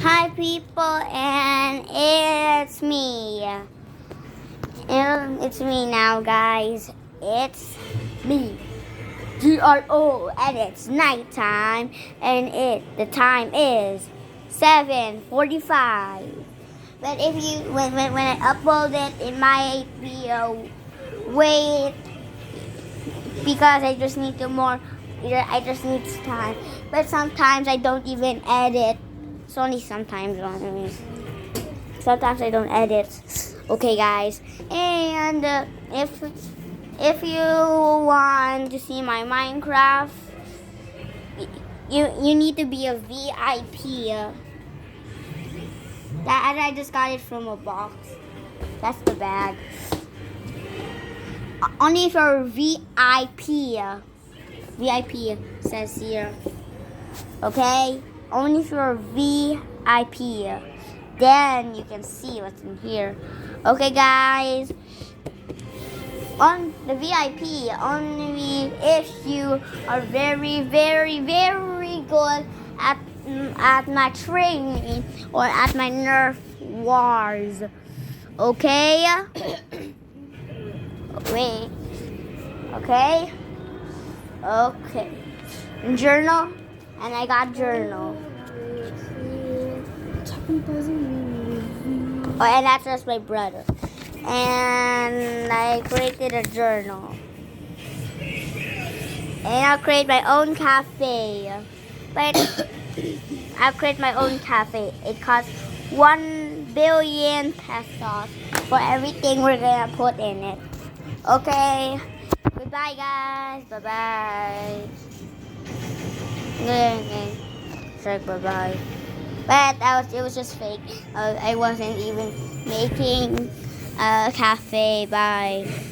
Hi people, and it's me. And it's me now, guys. It's me. GRO, and it's nighttime, and the time is 7:45. But if you when I upload it, it might be a wait because I just need to more. I just need time. But sometimes I don't even edit. It's only sometimes. Sometimes I don't edit. Okay, guys. And if you want to see my Minecraft, you need to be a VIP. That I just got it from a box. That's the bag. Only if you're VIP. VIP says here. Okay? Only if you're VIP. Then you can see what's in here. Okay, guys. On the VIP, only if you are very, very, very good at my training or at my nerf wars. Okay? Wait. Okay? Okay. Journal. And I got journal. Oh, and that's just my brother. And I created a journal. And I'll create my own cafe. But I'll create my own cafe. It costs 1 billion pesos for everything we're gonna put in it. Okay. Goodbye, guys. Bye-bye. Okay. Sorry, bye-bye. But it was just fake. I wasn't even making a cafe. Bye.